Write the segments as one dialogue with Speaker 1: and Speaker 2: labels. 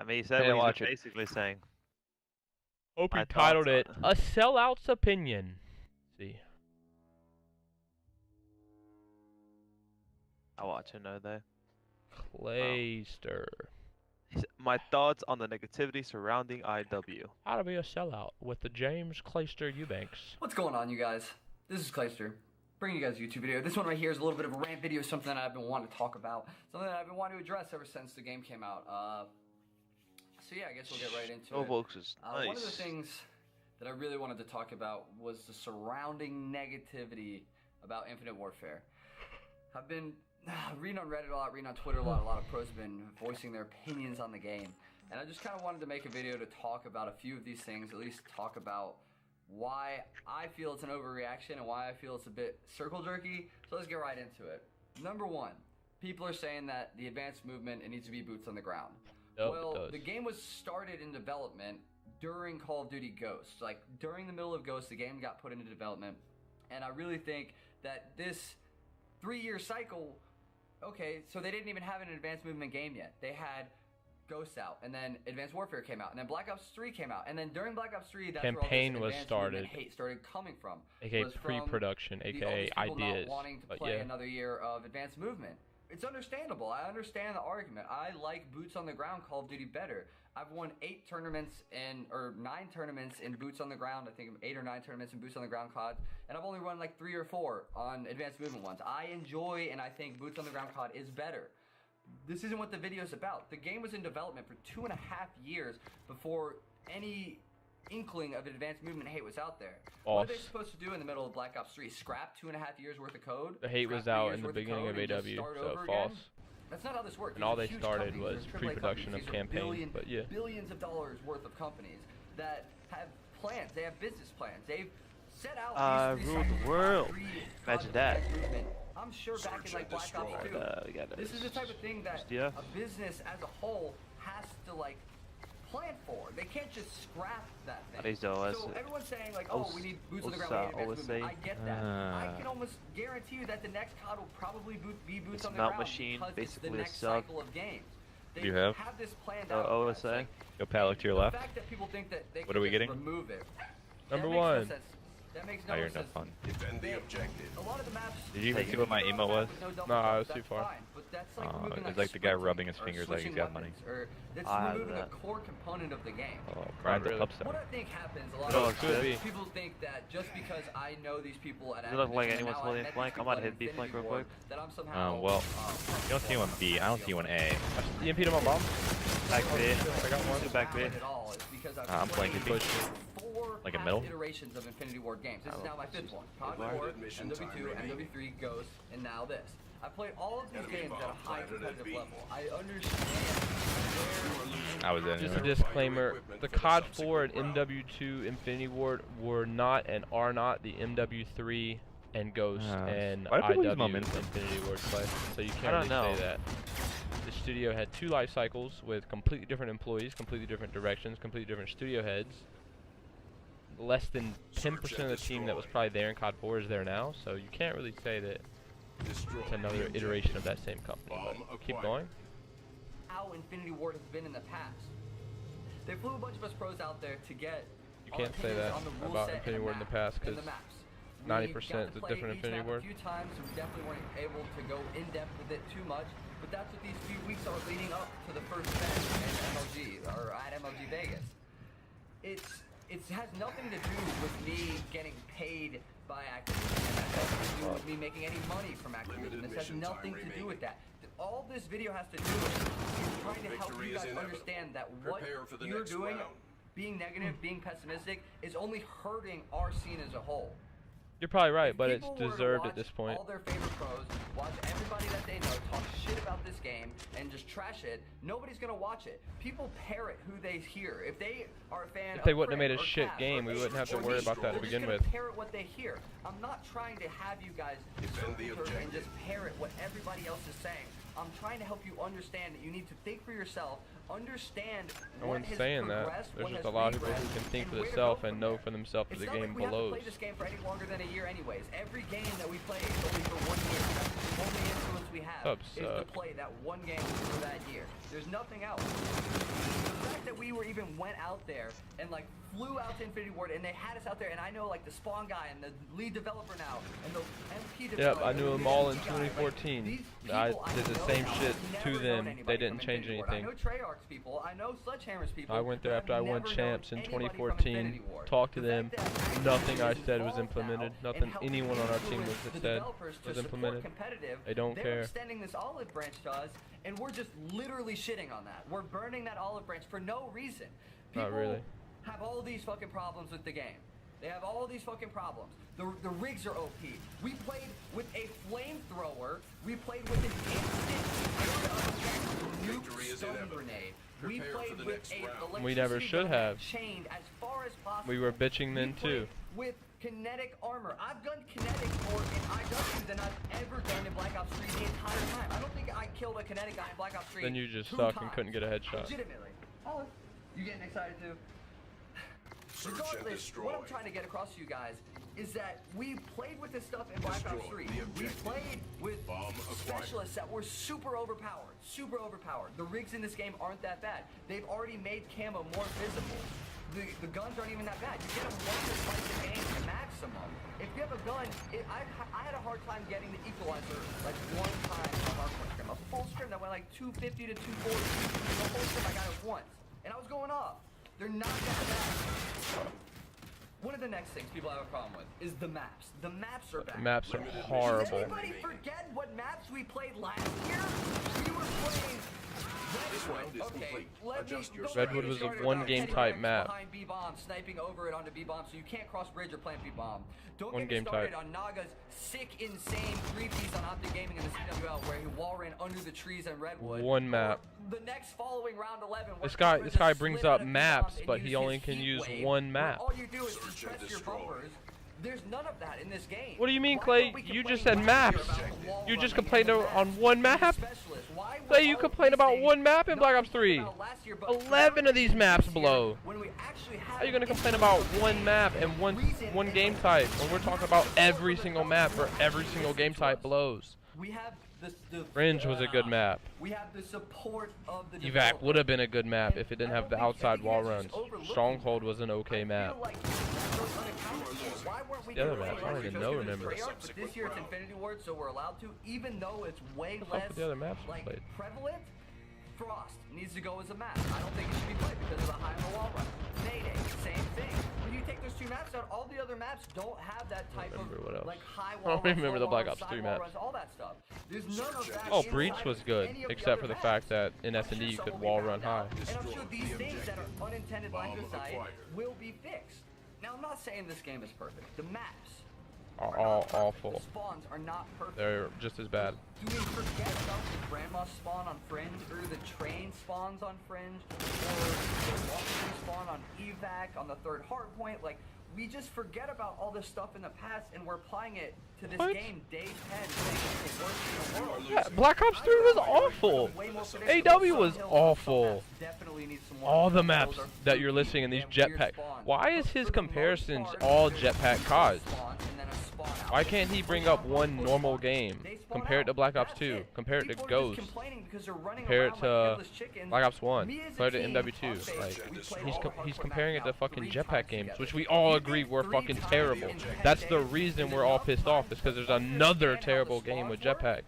Speaker 1: I mean, he said
Speaker 2: Hey,
Speaker 1: what
Speaker 2: watch
Speaker 1: he's
Speaker 2: it.
Speaker 1: basically saying.
Speaker 3: Hope he
Speaker 1: My
Speaker 3: titled
Speaker 1: thoughts
Speaker 3: it "A Sellout's Opinion." See.
Speaker 1: I watch him know though.
Speaker 3: Clayster.
Speaker 1: My thoughts on the negativity surrounding IW.
Speaker 3: How to be a sellout with the James Clayster Eubanks.
Speaker 4: What's going on, you guys? This is Clayster, bringing you guys a YouTube video. This one right here is a little bit of a rant video, something that I've been wanting to talk about, something that I've been wanting to address ever since the game came out. So yeah, I guess we'll get right into it.
Speaker 1: Roblox is nice.
Speaker 4: One of the things that I really wanted to talk about was the surrounding negativity about Infinite Warfare. I've been reading on Reddit a lot, reading on Twitter a lot. A lot of pros have been voicing their opinions on the game. And I just kind of wanted to make a video to talk about a few of these things, at least talk about why I feel it's an overreaction and why I feel it's a bit circle jerky. So let's get right into it. Number one, people are saying that the advanced movement, it needs to be boots on the ground. Well, the game was started in development during Call of Duty Ghosts. Like, during the middle of Ghosts, the game got put into development. And I really think that this 3-year cycle, okay, so they didn't even have an advanced movement game yet. They had Ghosts out, and then Advanced Warfare came out, and then Black Ops 3 came out, and then during Black Ops 3, that's
Speaker 3: campaign
Speaker 4: where all this
Speaker 3: was started.
Speaker 4: hate started coming from.
Speaker 3: AKA pre-production, AKA ideas.
Speaker 4: Not wanting to play another year of advanced movement. It's understandable. I understand the argument. I like boots on the ground Call of Duty better. I've won 8 tournaments or 9 tournaments in boots on the ground. I think 8 or 9 tournaments in boots on the ground COD, and I've only run like 3 or 4 on advanced movement ones. I enjoy and I think boots on the ground COD is better. This isn't what the video is about. The game was in development for 2.5 years before any inkling of advanced movement hate was out there.
Speaker 3: False.
Speaker 4: What are they supposed to do in the middle of Black Ops 3? Scrap 2.5 years worth of code?
Speaker 3: The hate was out in the beginning of AW, so false.
Speaker 4: That's not how this works.
Speaker 3: And all they started was pre-production of campaign, but yeah.
Speaker 4: Billions of dollars worth of companies that have plans. They have business plans. They've set out these
Speaker 1: rule the world. Imagine that.
Speaker 4: I'm sure back in like Black Ops 2, this is the type of thing that a business as a whole has to like plan for. They can't just scrap that thing. So everyone's saying like, oh, we need boots on the ground. I get that. I can almost guarantee you that the next COD will probably be boots on the ground because it's the next cycle of games. They have this planned out.
Speaker 2: OSA. Go Palic to your left.
Speaker 4: The fact that people think that they
Speaker 2: What are we getting?
Speaker 4: remove it.
Speaker 3: Number one.
Speaker 4: That makes no
Speaker 2: you're
Speaker 4: sense.
Speaker 2: no fun.
Speaker 5: Defend the objective.
Speaker 4: A lot of the maps.
Speaker 2: Did you even see what my emo was?
Speaker 3: Nah, I was too far.
Speaker 2: It was like the guy rubbing his fingers like he's got money.
Speaker 4: It's removing a core component of the game.
Speaker 2: Oh, grind the ups
Speaker 4: What I think happens a lot of times, people think that just because I know these people at
Speaker 1: Does it look like anyone's holding flank? I'm gonna hit B flank real quick.
Speaker 4: That I'm somehow.
Speaker 2: well, you don't see one B. I don't see one A.
Speaker 3: EMP'd him on bomb.
Speaker 1: Back B.
Speaker 3: I got one.
Speaker 1: Back B.
Speaker 2: I'm flanking B. Like a middle?
Speaker 4: Iterations of Infinity Ward games. This is now my 5th one. COD 4, MW2, MW3, Ghost, and now this. I played all of these games at a high competitive level. I understand
Speaker 2: I was in.
Speaker 3: Just a disclaimer: the COD 4 and MW2 Infinity Ward were not and are not the MW3 and Ghost and IW Infinity Ward play. So you can't really say that. The studio had 2 life cycles with completely different employees, completely different directions, completely different studio heads. Less than 10% of the team that was probably there in COD 4 is there now, so you can't really say that it's another iteration of that same company. But keep going.
Speaker 4: How Infinity Ward has been in the past. They flew a bunch of us pros out there to get.
Speaker 3: You can't say that about Infinity Ward in the past because 90% is a different Infinity Ward.
Speaker 4: A few times, so we definitely weren't able to go in depth with it too much. But that's what these few weeks are leading up to the first event in MLG or at MLG Vegas. It has nothing to do with me getting paid by Activision. It has nothing to do with me making any money from Activision. This has nothing to do with that. All this video has to do with is trying to help you guys understand that what you're doing, being negative, being pessimistic, is only hurting our scene as a whole.
Speaker 3: You're probably right, but it's deserved at this point.
Speaker 4: All their favorite pros, watch everybody that they know talk shit about this game and just trash it. Nobody's gonna watch it. People parrot who they hear. If they are a fan,
Speaker 3: if they wouldn't have made a shit game, we wouldn't have to worry about that to begin with.
Speaker 4: Parrot what they hear. I'm not trying to have you guys and just parrot what everybody else is saying. I'm trying to help you understand that you need to think for yourself, understand
Speaker 3: no one's saying that. There's just a lot of people who can think for themselves and know for themselves that the game blows.
Speaker 4: We haven't played this game for any longer than a year anyways. Every game that we play is only for 1 year. That's the only influence we have is to play that one game for that year. There's nothing else. went out there and like flew out to Infinity Ward, and they had us out there, and I know like the Spawn guy and the lead developer now, and the MP developer.
Speaker 3: Yep, I knew them all in 2014. I did the same shit to them. They didn't change anything.
Speaker 4: I know Treyarch's people. I know Sledgehammer's people.
Speaker 3: I went there after I won champs in 2014. Talked to them. Nothing I said was implemented. Nothing anyone on our team said was implemented. They don't care.
Speaker 4: They're extending this olive branch to us, and we're just literally shitting on that. We're burning that olive branch for no reason. People
Speaker 3: Not really.
Speaker 4: have all these fucking problems with the game. They have all these fucking problems. The rigs are OP. We played with a flamethrower. We played with an instant nuke stun grenade. We played with a
Speaker 3: We never should have.
Speaker 4: Chained as far as possible.
Speaker 3: We were bitching then too.
Speaker 4: With kinetic armor. I've done kinetic more in IW than I've ever done in Black Ops 3 the entire time. I don't think I killed a kinetic guy in Black Ops 3.
Speaker 3: Then you just suck and couldn't get a headshot.
Speaker 4: Legitimately. Alex, you getting excited too? Regardless, what I'm trying to get across to you guys is that we played with this stuff in Black Ops 3. We played with specialists that were super overpowered. Super overpowered. The rigs in this game aren't that bad. They've already made camo more visible. The guns aren't even that bad. You get them once or twice a game to maximum. If you have a gun, I had a hard time getting the equalizer like one time on our first scrim. A full scrim that went like 250 to 240. The whole scrim I got it once. And I was going off. They're not that bad. One of the next things people have a problem with is the maps. The maps are bad.
Speaker 3: The maps are horrible.
Speaker 4: Does anybody forget what maps we played last year? We were playing Redwood. Okay,
Speaker 3: Redwood was a one-game type map.
Speaker 4: Behind B-bomb, sniping over it onto B-bomb, so you can't cross bridge or plant B-bomb. Don't
Speaker 3: One
Speaker 4: get me
Speaker 3: game
Speaker 4: started
Speaker 3: type.
Speaker 4: on Naga's sick, insane 3-piece on Optic Gaming in the CWL where he wall ran under the trees in Redwood.
Speaker 3: One map.
Speaker 4: Or the next following round 11.
Speaker 3: This guy brings up maps, but he only can use one map.
Speaker 4: All you do is just press your bumpers. There's none of that in this game.
Speaker 3: What do you mean, Clay? You just said maps. You just complained on one map? Clay, you complained about one map in Black Ops 3. 11 of these maps blow. How are you going to complain about one map and one game type when we're talking about every single map for every single game type blows? Fringe was a good map.
Speaker 4: We have the support of the
Speaker 3: Evac would have been a good map if it didn't have the outside wall runs. Stronghold was an okay map. The other maps, I don't even remember.
Speaker 4: But this year it's Infinity Ward, so we're allowed to, even though it's way
Speaker 3: What the fuck
Speaker 4: less
Speaker 3: were the other maps we
Speaker 4: like
Speaker 3: played?
Speaker 4: prevalent. Frost needs to go as a map. I don't think it should be played because of the high on the wall run. Mayday, same thing. When you take those two maps out, all the other maps don't have that type of like high wall.
Speaker 3: I don't remember the Black Ops 3 maps.
Speaker 4: Runs, all that stuff. There's none of that.
Speaker 3: Oh, Breach was good, except for the fact that in S&D you could wall run high.
Speaker 4: And I'm sure these things that are unintended lines of sight will be fixed. Now, I'm not saying this game is perfect. The maps
Speaker 3: Are all awful.
Speaker 4: The spawns are not perfect.
Speaker 3: They're just as bad.
Speaker 4: Do we forget about the grandma spawn on Fringe, or the train spawns on Fringe, or the walkthrough spawn on Evac, on the third hard point? Like, we just forget about all this stuff in the past, and we're applying it to this game day 10, making it worse in the world.
Speaker 3: Yeah, Black Ops 3 was awful. AW was awful. All the maps that you're listing in these jetpack. Why is his comparisons all jetpack CODs? Why can't he bring up one normal game? Compare it to Black Ops 2. Compare it to Ghost. Compare it to Black Ops 1. Compare it to MW2. Like, he's comparing it to fucking jetpack games, which we all agree were fucking terrible. That's the reason we're all pissed off, is because there's another terrible game with jetpacks.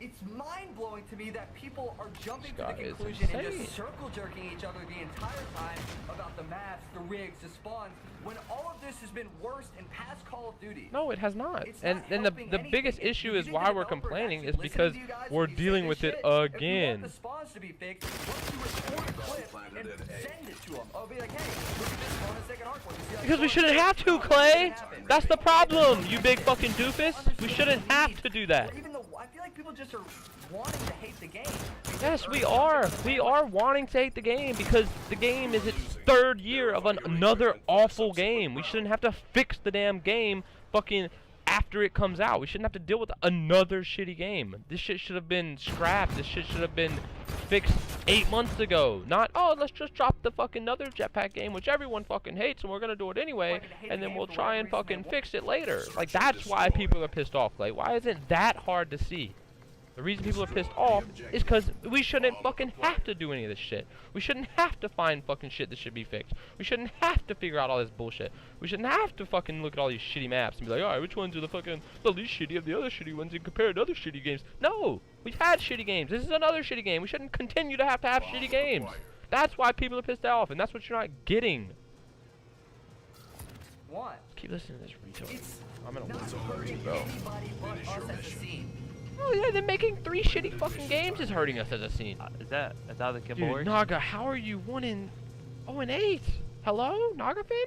Speaker 4: It's mind-blowing to me that people are jumping to the conclusion and just circle jerking each other the entire time about the maps, the rigs, the spawns, when all of this has been worse in past Call of Duty.
Speaker 3: No, it has not. And the biggest issue is why we're complaining is because we're dealing with it again.
Speaker 4: If you want the spawns to be fixed, once you record a clip and send it to them, I'll be like, hey, look at this spawn in second hardcore.
Speaker 3: Because we shouldn't have to, Clay. That's the problem, you big fucking doofus. We shouldn't have to do that.
Speaker 4: I feel like people just are wanting to hate the game.
Speaker 3: Yes, we are. We are wanting to hate the game because the game is its third year of another awful game. We shouldn't have to fix the damn game fucking after it comes out. We shouldn't have to deal with another shitty game. This shit should have been scrapped. This shit should have been fixed 8 months ago. Not, oh, let's just drop the fucking other jetpack game, which everyone fucking hates, and we're gonna do it anyway, and then we'll try and fucking fix it later. Like, that's why people are pissed off. Like, why is it that hard to see? The reason people are pissed off is because we shouldn't fucking have to do any of this shit. We shouldn't have to find fucking shit that should be fixed. We shouldn't have to figure out all this bullshit. We shouldn't have to fucking look at all these shitty maps and be like, alright, which ones are the least shitty of the other shitty ones and compare it to other shitty games. No! We've had shitty games. This is another shitty game. We shouldn't continue to have shitty games. That's why people are pissed off, and that's what you're not getting.
Speaker 4: What?
Speaker 3: Keep listening to this retard. I'm gonna
Speaker 4: Not
Speaker 3: lose
Speaker 4: hurting
Speaker 3: bro.
Speaker 4: anybody but us as a scene.
Speaker 3: Oh yeah, then making 3 shitty fucking games is hurting us as a scene.
Speaker 1: That's how the
Speaker 3: Dude,
Speaker 1: gimbal works?
Speaker 3: Naga, how are you 1-8? Hello, Naga fan?